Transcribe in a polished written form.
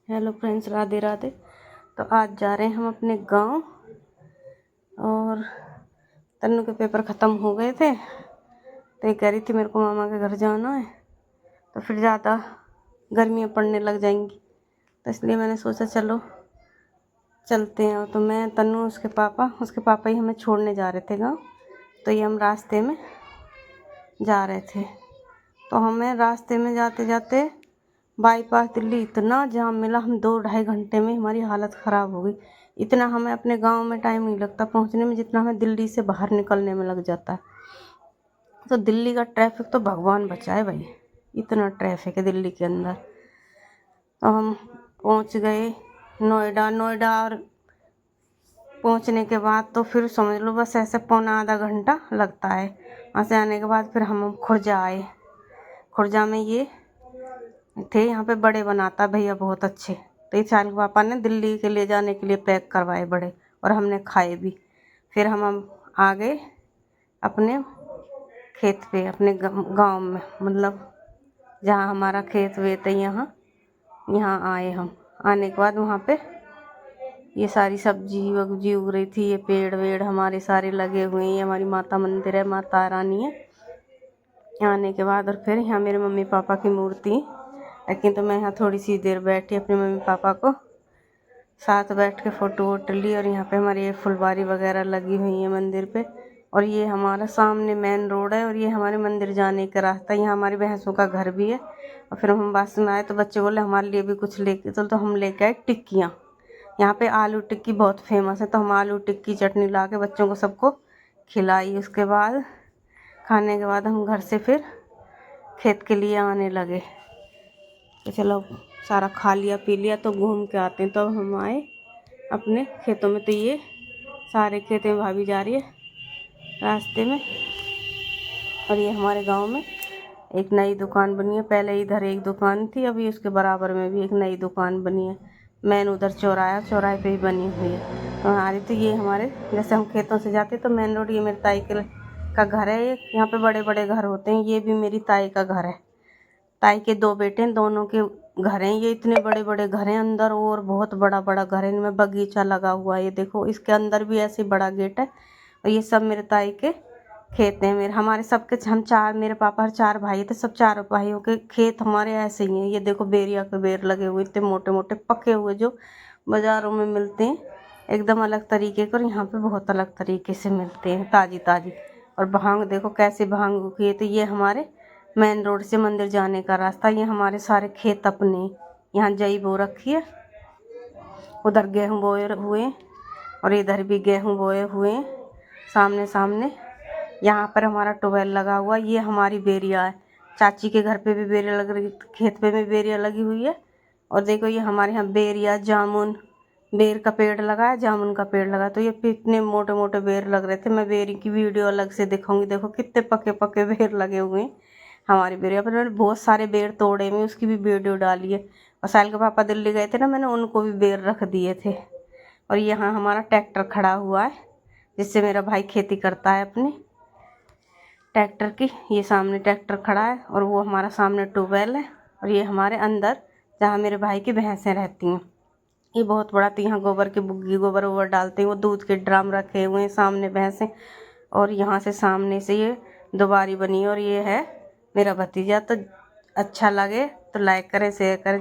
Hello friends, Radhe Radhe. तो आज जा रहे हैं हम अपने गांव और तन्नू के पेपर ख़त्म हो गए थे तो ये कह रही थी मेरे को मामा के घर जाना है, तो फिर ज़्यादा गर्मियाँ पड़ने लग जाएंगी, तो इसलिए मैंने सोचा चलो चलते हैं। तो मैं, तन्नू, उसके पापा ही हमें छोड़ने जा रहे थे गाँव। तो ये हम रास्ते में जा रहे थे, तो हमें रास्ते में जाते जाते बाईपास दिल्ली इतना जाम मिला, हम 2-2.5 घंटे में हमारी हालत ख़राब हो गई। इतना हमें अपने गांव में टाइम नहीं लगता पहुंचने में जितना हमें दिल्ली से बाहर निकलने में लग जाता है। तो दिल्ली का ट्रैफिक तो भगवान बचाए भाई, इतना ट्रैफिक है दिल्ली के अंदर। तो हम पहुंच गए नोएडा और पहुंचने के बाद तो फिर समझ लो बस ऐसे पौना आधा घंटा लगता है। वहाँ से आने के बाद फिर हम खुर्जा आए। खुर्जा में ये थे, यहाँ पे बड़े बनाता भैया बहुत अच्छे, तो इस साल पापा ने दिल्ली के ले जाने के लिए पैक करवाए बड़े, और हमने खाए भी। फिर हम आ गए अपने खेत पे, अपने गांव में, मतलब जहाँ हमारा खेत वेत है यहाँ आए हम। आने के बाद वहाँ पे ये सारी सब्जी वब्जी उग रही थी, ये पेड़ वेड़ हमारे सारे लगे हुए हैं। ये हमारी माता मंदिर है, माता रानी है। आने के बाद और फिर यहाँ मेरे मम्मी पापा की मूर्ति, लेकिन तो मैं यहाँ थोड़ी सी देर बैठी अपने मम्मी पापा को साथ बैठ के फ़ोटो वोटो ली। और यहाँ पे हमारी ये फुलवारी वगैरह लगी हुई है मंदिर पे। और ये हमारा सामने मेन रोड है और ये हमारे मंदिर जाने का रास्ता। यहाँ हमारी भैंसों का घर भी है। और फिर हम बस में आए तो बच्चे बोले हमारे लिए भी कुछ लेके चल, तो हम लेके आए टिक्कियाँ। यहाँ पे आलू टिक्की बहुत फेमस है, तो हम आलू टिक्की चटनी ला के बच्चों को सबको खिलाई। उसके बाद खाने के बाद हम घर से फिर खेत के लिए आने लगे। तो चलो सारा खा लिया पी लिया तो घूम के आते हैं। तो हम आए अपने खेतों में, तो ये सारे खेत में भाभी जा रही है रास्ते में। और ये हमारे गांव में एक नई दुकान बनी है। पहले इधर एक दुकान थी, अभी उसके बराबर में भी एक नई दुकान बनी है। मेन उधर चौराहे पे ही बनी हुई है। तो आ रही थी ये हमारे, जैसे हम खेतों से जाते तो मेन रोड, ये मेरे ताई का घर है। यहाँ पे बड़े बड़े घर होते हैं, ये भी मेरी ताई का घर है। ताई के 2 बेटे हैं, दोनों के घर हैं। ये इतने बड़े बड़े घर हैं अंदर, और बहुत बड़ा बड़ा घर है। इनमें बगीचा लगा हुआ है, ये देखो इसके अंदर भी ऐसे बड़ा गेट है। और ये सब मेरे ताई के खेत हैं। हमारे सबके, हम 4, मेरे पापा 4 भाई थे, सब 4 भाइयों के खेत हमारे ऐसे ही हैं। ये देखो बेरिया के बेर लगे हुए, इतने मोटे मोटे पके हुए, जो बाज़ारों में मिलते हैं एकदम अलग तरीके के, और यहाँ पे बहुत अलग तरीके से मिलते हैं ताज़ी ताज़ी। और भांग देखो कैसे भांग उगी है। तो ये हमारे मेन रोड से मंदिर जाने का रास्ता। ये हमारे सारे खेत अपने, यहाँ जई बो रखी है, उधर गेहूँ बोए हुए और इधर भी गेहूँ बोए हुए। सामने सामने यहाँ पर हमारा ट्यूबवेल लगा हुआ। ये हमारी बेरिया है, चाची के घर पे भी बेरिया लग रही, खेत पे भी बेरिया लगी हुई है। और देखो ये हमारे यहाँ बेरिया, जामुन, बेर का पेड़ लगा है, जामुन का पेड़ लगा। तो ये इतने मोटे मोटे बेर लग रहे थे। मैं बेरी की वीडियो अलग से दिखाऊंगी। देखो कितने पके पके बेर लगे हुए हैं हमारी बेरिया पर। मैंने बहुत सारे बेर तोड़े में, उसकी भी वीडियो डाली है। और साहिल के पापा दिल्ली गए थे ना, मैंने उनको भी बेर रख दिए थे। और यहाँ हमारा ट्रैक्टर खड़ा हुआ है, जिससे मेरा भाई खेती करता है अपनी ट्रैक्टर की। ये सामने ट्रैक्टर खड़ा है और वो हमारा सामने ट्यूबवेल है। और ये हमारे अंदर जहाँ मेरे भाई की भैंसें रहती हैं, ये बहुत बड़ा। तो यहाँ गोबर की बुग्गी, गोबर वोबर डालते हैं। वो दूध के ड्राम रखे हुए हैं, सामने भैंसें। और यहाँ से सामने से ये दुबारी बनी है। और ये है मेरा भतीजा। तो अच्छा लगे तो लाइक करें, शेयर करें।